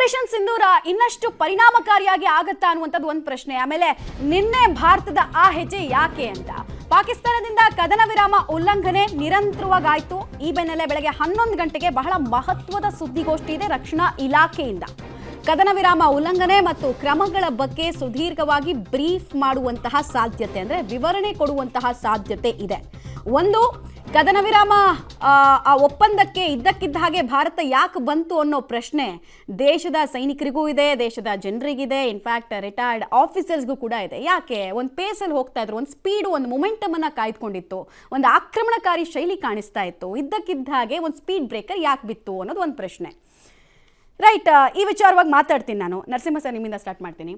Operation ಸಿಂಧೂರ ಇನ್ನಷ್ಟು ಪರಿಣಾಮಕಾರಿಯಾಗಿ ಆಗತ್ತಾ ಅನ್ನುವಂಥದ್ದು ಒಂದು ಪ್ರಶ್ನೆ. ಆಮೇಲೆ ನಿನ್ನೆ ಭಾರತದ ಆ ಹೆಜ್ಜೆ ಯಾಕೆ ಅಂತ, ಪಾಕಿಸ್ತಾನದಿಂದ ಕದನ ವಿರಾಮ ಉಲ್ಲಂಘನೆ ನಿರಂತರವಾಗಾಯ್ತು. ಈ ಬೆನ್ನಲ್ಲೇ ಬೆಳಗ್ಗೆ 11 ಗಂಟೆಗೆ ಬಹಳ ಮಹತ್ವದ ಸುದ್ದಿಗೋಷ್ಠಿ ಇದೆ ರಕ್ಷಣಾ ಇಲಾಖೆಯಿಂದ. ಕದನ ವಿರಾಮ ಉಲ್ಲಂಘನೆ ಮತ್ತು ಕ್ರಮಗಳ ಬಗ್ಗೆ ಸುದೀರ್ಘವಾಗಿ ಬ್ರೀಫ್ ಮಾಡುವಂತಹ ಸಾಧ್ಯತೆ, ಅಂದರೆ ವಿವರಣೆ ಕೊಡುವಂತಹ ಸಾಧ್ಯತೆ ಇದೆ. ಒಂದು, ಕದನ ವಿರಾಮ ಆ ಒಪ್ಪಂದಕ್ಕೆ ಇದ್ದಕ್ಕಿದ್ದ ಹಾಗೆ ಭಾರತ ಯಾಕೆ ಬಂತು ಅನ್ನೋ ಪ್ರಶ್ನೆ ದೇಶದ ಸೈನಿಕರಿಗೂ ಇದೆ, ದೇಶದ ಜನರಿಗಿದೆ, ಇನ್ಫ್ಯಾಕ್ಟ್ ರಿಟೈರ್ಡ್ ಆಫೀಸರ್ಸ್ಗೂ ಕೂಡ ಇದೆ. ಯಾಕೆ ಒಂದು ಪೇಸಲ್ಲಿ ಹೋಗ್ತಾ ಇದ್ರು, ಒಂದು ಸ್ಪೀಡು, ಒಂದು ಮೊಮೆಂಟಮ್ ಅನ್ನ ಕಾಯ್ದುಕೊಂಡಿತ್ತು, ಒಂದು ಆಕ್ರಮಣಕಾರಿ ಶೈಲಿ ಕಾಣಿಸ್ತಾ ಇತ್ತು. ಇದ್ದಕ್ಕಿದ್ದ ಹಾಗೆ ಒಂದು ಸ್ಪೀಡ್ ಬ್ರೇಕರ್ ಯಾಕೆ ಬಿತ್ತು ಅನ್ನೋದು ಒಂದು ಪ್ರಶ್ನೆ. ರೈಟ್, ಈ ವಿಚಾರವಾಗಿ ಮಾತಾಡ್ತೀನಿ ನಾನು. ನರಸಿಂಹ ಸರ್, ನಿಮ್ಮಿಂದ ಸ್ಟಾರ್ಟ್ ಮಾಡ್ತೀನಿ.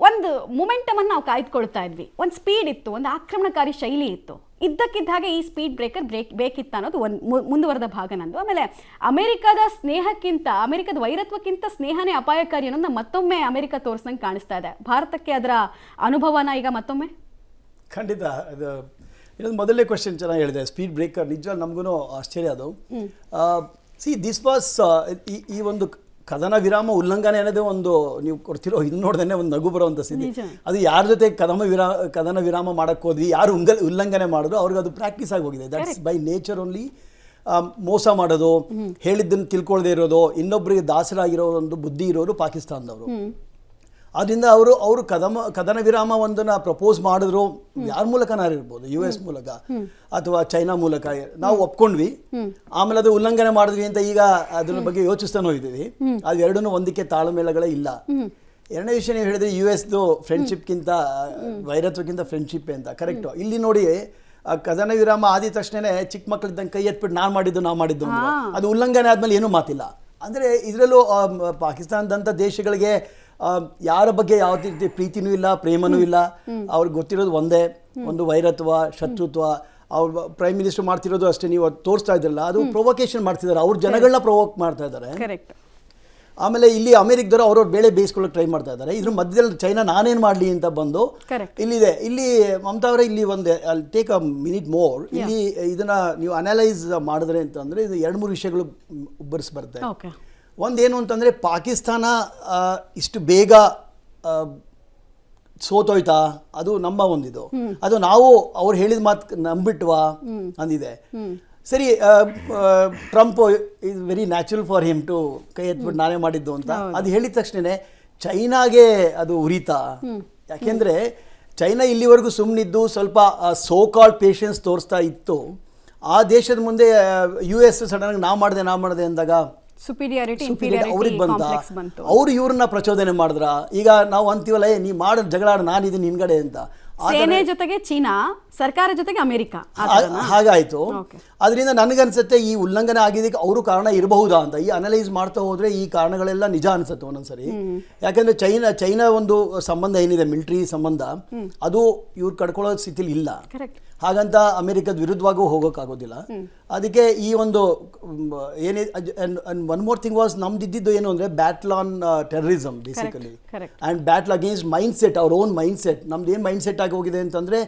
ಒಂದು ಮೊಮೆಂಟಮನ್ನು ನಾವು ಕಾಯ್ದುಕೊಳ್ತಾ ಇದ್ವಿ, ಒಂದು ಸ್ಪೀಡ್ ಇತ್ತು, ಒಂದು ಆಕ್ರಮಣಕಾರಿ ಶೈಲಿ ಇತ್ತು. ಇದ್ದಕ್ಕಿದ್ದ ಹಾಗೆ ಈ ಸ್ಪೀಡ್ ಬ್ರೇಕರ್ ಬೇಕಿತ್ತ ಅನ್ನೋದು ಒಂದು ಮುಂದುವರೆದ ಭಾಗ ನಂದು. ಆಮೇಲೆ ಅಮೆರಿಕದ ಸ್ನೇಹಕ್ಕಿಂತ, ಅಮೆರಿಕದ ವೈರತ್ವಕ್ಕಿಂತ ಸ್ನೇಹನೇ ಅಪಾಯಕಾರಿ ಅನ್ನೋದನ್ನ ಮತ್ತೊಮ್ಮೆ ಅಮೆರಿಕ ತೋರಿಸ್ದಂಗೆ ಕಾಣಿಸ್ತಾ ಇದೆ. ಭಾರತಕ್ಕೆ ಅದರ ಅನುಭವನ ಈಗ ಮತ್ತೊಮ್ಮೆ ಖಂಡಿತ. ಇದು ಮೊದಲನೇ ಕ್ವೆಶ್ಚನ್ ಚೆನ್ನಾಗಿ ಹೇಳಿದೆ, ಸ್ಪೀಡ್ ಬ್ರೇಕರ್. ನಿಜ ನಮಗೂ ಆಶ್ಚರ್ಯ ಅದು. ದಿಸ್ ವಾಸ್ ಈ ಒಂದು ಕದನ ವಿರಾಮ ಉಲ್ಲಂಘನೆ ಅನ್ನೋದು ಒಂದು, ನೀವು ಕೊಡ್ತಿರೋ ಇದು ನೋಡ್ದೇ ಒಂದು ನಗು ಬರುವಂಥ ಸ್ಥಿತಿ. ಅದು ಯಾರ ಜೊತೆ ಕದನ ವಿರಾಮ ಮಾಡಕ್ಕೆ ಹೋದ್ವಿ, ಯಾರು ಉಲ್ಲಂಘನೆ ಮಾಡಿದ್ರು ಅವ್ರಿಗೆ ಅದು ಪ್ರಾಕ್ಟೀಸ್ ಆಗಿ ಹೋಗಿದೆ. That's by nature only. ಮೋಸ ಮಾಡೋದು, ಹೇಳಿದ್ದನ್ನು ತಿಳ್ಕೊಳ್ದೇ ಇರೋದು, ಇನ್ನೊಬ್ಬರಿಗೆ ದಾಸರಾಗಿರೋ ಒಂದು ಬುದ್ಧಿ ಇರೋರು ಪಾಕಿಸ್ತಾನದವರು. ಆದ್ದರಿಂದ ಅವರು ಕದನ ವಿರಾಮ ಒಂದನ್ನು ಪ್ರಪೋಸ್ ಮಾಡಿದ್ರು, ಯಾರ ಮೂಲಕನಾರು ಇರ್ಬೋದು, US ಮೂಲಕ ಅಥವಾ ಚೈನಾ ಮೂಲಕ. ನಾವು ಒಪ್ಕೊಂಡ್ವಿ, ಆಮೇಲೆ ಅದು ಉಲ್ಲಂಘನೆ ಮಾಡಿದ್ವಿ ಅಂತ ಈಗ ಅದ್ರ ಬಗ್ಗೆ ಯೋಚಿಸ್ತಾನೋ ಇದ್ದೀವಿ. ಅದು ಎರಡೂ ಒಂದಕ್ಕೆ ತಾಳ್ಮೇಳಗಳೇ ಇಲ್ಲ. ಎರಡನೇ ವಿಷಯ ನೀವು ಹೇಳಿದ್ರೆ US ಫ್ರೆಂಡ್ಶಿಪ್ಗಿಂತ ವೈರತ್ವಕ್ಕಿಂತ ಫ್ರೆಂಡ್ಶಿಪ್ಪೇ ಅಂತ. ಕರೆಕ್ಟು. ಇಲ್ಲಿ ನೋಡಿ, ಕದನ ವಿರಾಮ ಆದ ತಕ್ಷಣನೇ ಚಿಕ್ಕ ಮಕ್ಕಳಿದ್ದಂಗೆ ಕೈ ಎತ್ಬಿಟ್ಟು ನಾವು ಮಾಡಿದ್ದು ಅದು ಉಲ್ಲಂಘನೆ ಆದ್ಮೇಲೆ ಏನೂ ಮಾತಿಲ್ಲ. ಅಂದರೆ ಇದರಲ್ಲೂ ಪಾಕಿಸ್ತಾನದಂಥ ದೇಶಗಳಿಗೆ ಯಾರ ಬಗ್ಗೆ ಯಾವ ರೀತಿ ಪ್ರೀತಿನೂ ಇಲ್ಲ, ಪ್ರೇಮನೂ ಇಲ್ಲ. ಅವ್ರಿಗೆ ಗೊತ್ತಿರೋದು ಒಂದೇ, ಒಂದು ವೈರತ್ವ, ಶತ್ರುತ್ವ. ಅವ್ರು ಪ್ರೈಮ್ ಮಿನಿಸ್ಟರ್ ಮಾಡ್ತಿರೋದು ಅಷ್ಟೇ. ನೀವು ತೋರಿಸ್ತಾ ಇದ್ರಲ್ಲ, ಅದು ಪ್ರೊವೊಕೇಶನ್ ಮಾಡ್ತಿದ್ದಾರೆ, ಅವ್ರ ಜನಗಳನ್ನ ಪ್ರೊವೋಕ್ ಮಾಡ್ತಾ ಇದ್ದಾರೆ. ಆಮೇಲೆ ಇಲ್ಲಿ ಅಮೆರಿಕದವರು ಅವ್ರವ್ರ ಬೇಳೆ ಬೇಯಿಸ್ಕೊಳ್ಳೋಕೆ ಟ್ರೈ ಮಾಡ್ತಾ ಇದ್ದಾರೆ. ಇದ್ರ ಮಧ್ಯದಲ್ಲಿ ಚೈನಾ ನಾನೇನು ಮಾಡಲಿ ಅಂತ ಬಂದು ಇಲ್ಲಿದೆ. ಇಲ್ಲಿ ಮಮತಾ ಅವರೇ, ಇಲ್ಲಿ ಒಂದು ಟೇಕ್ ಅ ಮಿನಿಟ್ ಮೋರ್. ಇಲ್ಲಿ ಇದನ್ನ ನೀವು ಅನಲೈಸ್ ಮಾಡಿದ್ರೆ ಅಂತಂದರೆ ಇದು 2-3 ವಿಷಯಗಳು ಉಬ್ಬರಿಸಿ ಬರುತ್ತೆ. ಒಂದೇನು ಅಂತಂದರೆ, ಪಾಕಿಸ್ತಾನ ಇಷ್ಟು ಬೇಗ ಸೋತೋಯ್ತಾ, ಅದು ನಮ್ಮ ಒಂದಿದು. ಅದು ನಾವು ಅವ್ರು ಹೇಳಿದ ಮಾತು ನಂಬಿಟ್ವಾ ಅಂದಿದೆ. ಸರಿ, Trump is very natural for him to ಕೈ ಎತ್ಬಿಟ್ಟು ನಾನೇ ಮಾಡಿದ್ದು ಅಂತ ಅದು ಹೇಳಿದ ತಕ್ಷಣವೇ ಚೈನಾಗೆ ಅದು ಉರಿತಾ. ಯಾಕೆಂದರೆ ಚೈನಾ ಇಲ್ಲಿವರೆಗೂ ಸುಮ್ಮನಿದ್ದು ಸ್ವಲ್ಪ ಸೋ ಕಾಲ್ಡ್ ಪೇಷನ್ಸ್ ತೋರಿಸ್ತಾ ಇತ್ತು. ಆ ದೇಶದ ಮುಂದೆ US ಸಡನ್ನಾಗಿ ನಾ ಮಾಡಿದೆ ಅಂದಾಗ ಅವ್ರಿಗೆ ಬಂತ, ಅವ್ರು ಇವ್ರನ್ನ ಪ್ರಚೋದನೆ ಮಾಡಿದ್ರ. ಈಗ ನಾವು ಅಂತೀವಲ್ಲ, ನೀ ಮಾಡೋ ಜಗಳ ನಾನಿದ್ದೀನಿ ನಿನ್ಗಡೆ ಅಂತ. ಸೇನೆ ಜೊತೆಗೆ ಚೀನಾ, ಸರ್ಕಾರ ಜೊತೆಗೆ ಅಮೆರಿಕ, ಹಾಗಾಯ್ತು. ಅದರಿಂದ ನನಗನ್ಸುತ್ತೆ ಈ ಉಲ್ಲಂಘನೆ ಆಗಿದ್ದಕ್ಕೆ ಅವರು ಕಾರಣ ಇರಬಹುದಾ ಅಂತ. ಈ ಅನಲೈಸ್ ಮಾಡ್ತಾ ಹೋದ್ರೆ ಈ ಕಾರಣಗಳೆಲ್ಲ ನಿಜ ಅನ್ಸುತ್ತೆ ಒಂದೊಂದ್ಸರಿ. ಯಾಕಂದ್ರೆ ಚೈನಾ ಒಂದು ಸಂಬಂಧ ಏನಿದೆ, ಮಿಲಿಟರಿ ಸಂಬಂಧ, ಅದು ಇವ್ರು ಕಡ್ಕೊಳ್ಳೋ ಸ್ಥಿತಿಲಿ ಇಲ್ಲ. ಹಾಗಂತ ಅಮೆರಿಕದ ವಿರುದ್ಧವಾಗೂ ಹೋಗೋಕ್ಕಾಗೋದಿಲ್ಲ. ಅದಕ್ಕೆ ಈ ಒಂದು ಏನೇ ಒನ್ ಮೋರ್ ಥಿಂಗ್ ವಾಸ್, ನಮ್ದಿದ್ದು ಏನು ಅಂದರೆ battle on terrorism basically, and battle against mind set, ಅವ್ರ ಓನ್ ಮೈಂಡ್ ಸೆಟ್. ನಮ್ದು ಏನು ಮೈಂಡ್ ಸೆಟ್ ಆಗಿ ಹೋಗಿದೆ ಅಂತಂದರೆ,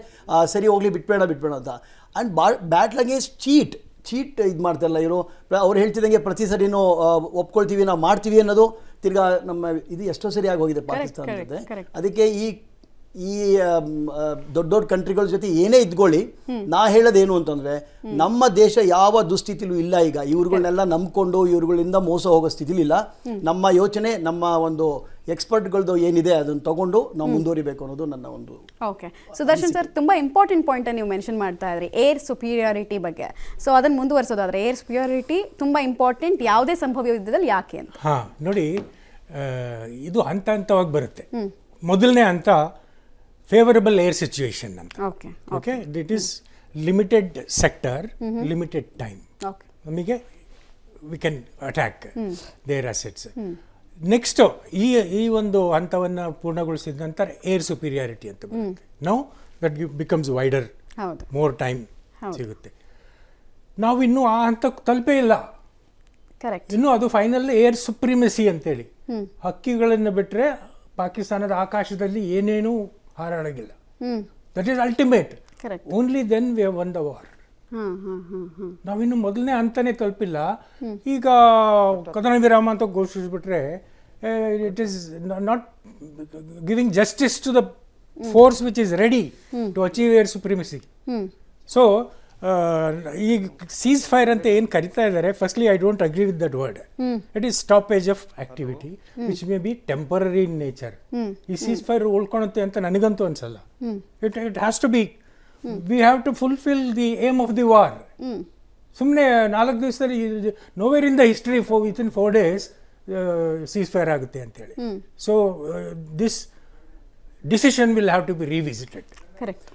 ಸರಿ ಹೋಗ್ಲಿ, ಬಿಟ್ಬೇಡ ಅಂತ. ಆ್ಯಂಡ್ ಬ್ಯಾಟ್ಲ್ ಅಗೇನ್ಸ್ಟ್ ಚೀಟ್ ಇದು ಮಾಡ್ತಾರಲ್ಲ ಇವರು. ಅವ್ರು ಹೇಳ್ತಿದ್ದಂಗೆ ಪ್ರತಿ ಸರಿನೂ ಒಪ್ಕೊಳ್ತೀವಿ, ನಾವು ಮಾಡ್ತೀವಿ ಅನ್ನೋದು ತಿರ್ಗಾ ನಮ್ಮ ಇದು ಎಷ್ಟೋ ಸರಿ ಆಗೋಗಿದೆ ಪಾಕಿಸ್ತಾನ ಜೊತೆ. ಅದಕ್ಕೆ ಈ ದೊಡ್ಡ ಕಂಟ್ರಿಗಳ ಜೊತೆ ಏನೇ ಇದ್ಕೊಳ್ಳಿ, ನಾ ಹೇಳೋದೇನು ಅಂತಂದರೆ, ನಮ್ಮ ದೇಶ ಯಾವ ದುಸ್ಥಿತಿಲೂ ಇಲ್ಲ ಈಗ. ಇವ್ರುಗಳನ್ನೆಲ್ಲ ನಂಬ್ಕೊಂಡು ಇವ್ರುಗಳಿಂದ ಮೋಸ ಹೋಗೋ ಸ್ಥಿತಿಲಿ ಇಲ್ಲ. ನಮ್ಮ ಯೋಚನೆ, ನಮ್ಮ ಒಂದು ಎಕ್ಸ್ಪರ್ಟ್ಗಳದ್ದು ಏನಿದೆ ಅದನ್ನು ತಗೊಂಡು ನಾವು ಮುಂದುವರಿಬೇಕು ಅನ್ನೋದು ನನ್ನ ಒಂದು. ಓಕೆ, ಸುದರ್ಶನ್ ಸರ್, ತುಂಬ ಇಂಪಾರ್ಟೆಂಟ್ ಪಾಯಿಂಟ್ ನೀವು ಮೆನ್ಷನ್ ಮಾಡ್ತಾ ಇದ್ರಿ, ಏರ್ ಸುಪೀರಿಯಾರಿಟಿ ಬಗ್ಗೆ. ಸೊ ಅದನ್ನು ಮುಂದುವರಿಸೋದಾದ್ರೆ, ಏರ್ ಸುಪೀರಿಯಾರಿಟಿ ತುಂಬ ಇಂಪಾರ್ಟೆಂಟ್ ಯಾವುದೇ ಸಂಭವ್ಯ ಯುದ್ಧದಲ್ಲಿ, ಯಾಕೆ ಅಂತ. ನೋಡಿ, ಇದು ಹಂತ ಹಂತವಾಗಿ ಬರುತ್ತೆ. ಮೊದಲನೇ ಹಂತ ಫೇವರಬಲ್ ಏರ್ ಸಿಚುವೇಶನ್ ಅಂತ. Okay, it is limited sector, limited time. ನಮಗೆ we can attack their assets. Next ಈ ಒಂದು ಹಂತವನ್ನು ಪೂರ್ಣಗೊಳಿಸಿದ ನಂತರ ಏರ್ ಸುಪೀರಿಯಾರಿಟಿ ಅಂತ ಬರುತ್ತೆ. Now that becomes wider, more time ಸಿಗುತ್ತೆ. ನಾವು ಇನ್ನೂ ಆ ಹಂತಕ್ಕೆ ತಲುಪೇ ಇಲ್ಲ. ಇನ್ನು ಅದು ಫೈನಲ್ ಏರ್ ಸುಪ್ರಿಮೆಸಿ ಅಂತೇಳಿ. ಹಕ್ಕಿಗಳನ್ನು ಬಿಟ್ಟರೆ ಪಾಕಿಸ್ತಾನದ ಆಕಾಶದಲ್ಲಿ ಏನೇನೂ ಹಾರಾಡೋಂಗಿಲ್ಲ. That is ultimate. Only then we have won the war. ನಾವಿನ್ನು ಮೊದಲನೇ ಹಂತನೇ ತಲುಪಿಲ್ಲ. ಈಗ ಕದನ ವಿರಾಮ ಅಂತ ಘೋಷಿಸ್ಬಿಟ್ರೆ it is not giving justice to the force which is ready to achieve air supremacy. So ಈ ಸೀಸ್ ಫೈರ್ ಅಂತ ಏನು ಕರಿತಾ ಇದ್ದಾರೆ, firstly I don't agree with that word. It is stoppage of activity which may be temporary in nature. ಈ cease fire ಉಳ್ಕೊಳುತ್ತೆ ಅಂತ ನನಗಂತೂ ಅನ್ಸಲ್ಲ. It has to be, we have to fulfil the aim of the war. ಸುಮ್ಮನೆ 4 ದಿವಸದಲ್ಲಿ nowhere in the history within 4 days cease fire ಆಗುತ್ತೆ ಅಂತೇಳಿ. So this decision will have to be revisited. Correct.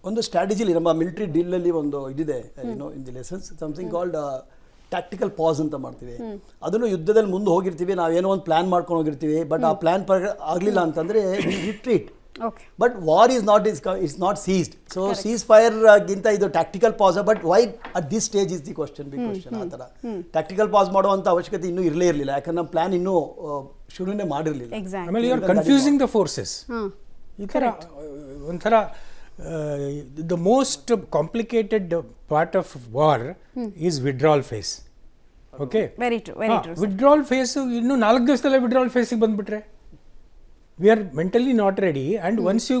ಒಂದು strategically ನಮ್ಮ military ಡೀಲಲ್ಲಿ ಒಂದು ಇದಿದೆ, in the lessons something called tactical pause ಅಂತ ಮಾಡ್ತೀವಿ. ಅದನ್ನು ಯುದ್ಧದಲ್ಲಿ ಮುಂದೆ ಹೋಗಿರ್ತೀವಿ, ನಾವೇನೋ ಒಂದು ಪ್ಲಾನ್ ಮಾಡ್ಕೊಂಡು ಹೋಗಿರ್ತೀವಿ, ಬಟ್ ಆ ಪ್ಲಾನ್ ಆಗಲಿಲ್ಲ ಅಂತಂದರೆ retreat. But war is not ceased. So cease fire ಗಿಂತ ಇದು tactical pause. But why at this stage is the question, big question. ಆ ಥರ ಟ್ಯಾಕ್ಟಿಕಲ್ ಪಾಸ್ ಮಾಡುವಂಥ ಅವಶ್ಯಕತೆ ಇನ್ನೂ ಇರಲಿಲ್ಲ, ಯಾಕಂದ್ರೆ ನಮ್ಮ ಪ್ಲಾನ್ ಇನ್ನೂ ಶುರುನೇ ಮಾಡಿರಲಿಲ್ಲ. ಆಮೇಲೆ you are confusing the forces. ಈ ಥರ ಒಂಥರ the most complicated part of war is withdrawal phase. Okay, very true, very true. Withdrawal phase ಇನ್ನು 4 ದಿವಸದಲ್ಲೇ ವಿಡ್ರಾಲ್ ಫೇಸಿಗೆ ಬಂದ್ಬಿಟ್ರೆ we are mentally not ready. And once you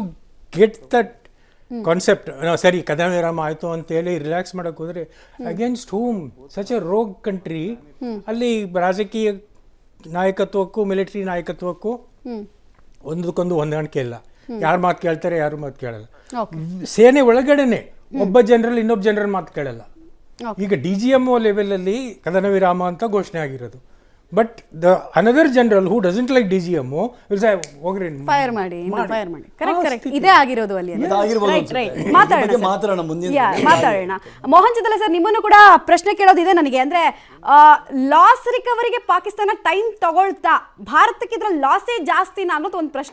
get that concept, ಸರಿ ಕದನ ವಿರಾಮ ಆಯಿತು ಅಂತೇಳಿ ರಿಲ್ಯಾಕ್ಸ್ ಮಾಡೋಕೆ ಹೋದರೆ against whom such a rogue country, ಅಲ್ಲಿ ರಾಜಕೀಯ ನಾಯಕತ್ವಕ್ಕೂ ಮಿಲಿಟರಿ ನಾಯಕತ್ವಕ್ಕೂ ಒಂದಕ್ಕೊಂದು ಹೊಂದಾಣಿಕೆ ಇಲ್ಲ. ಯಾರು ಮಾತು ಕೇಳ್ತಾರೆ, ಯಾರು ಮಾತು ಕೇಳಲ್ಲ. ಸೇನೆ ಒಳಗಡೆನೆ ಒಬ್ಬ ಜನರಲ್ ಇನ್ನೊಬ್ಬ ಜನರಲ್ ಮಾತು ಕೇಳಲ್ಲ. ಈಗ DGMO ಲೆವೆಲಲ್ಲಿ ಕದನ ವಿರಾಮ ಅಂತ ಘೋಷಣೆ ಆಗಿರೋದು. But the another general who doesn't like DGMO will say ಹೋಗ್ರಿ ಫೈರ್ ಮಾಡಿ, ಫೈರ್ ಮಾಡಿ. Correct, correct. ಇದೇ ಆಗಿರೋದು ಅಲ್ಲಿ. Right, right. ಮಾತಾಡೋಣ. ಮೋಹನ್ ಚದಲ ಸರ್, ನಿಮ್ಮನ್ನು ಕೂಡ ಪ್ರಶ್ನೆ ಕೇಳೋದಿದೆ ನನಗೆ. ಅಂದ್ರೆ ಲಾಸ್ ರಿಕವರಿಗೆ ಪಾಕಿಸ್ತಾನ ಟೈಮ್ ತಗೊಳ್ತಾ ಭಾರತಕ್ಕೆ ಇದ್ರ ಲಾಸೇ ಜಾಸ್ತಿನಾ ಅನ್ನೋದು ಒಂದು ಪ್ರಶ್ನೆ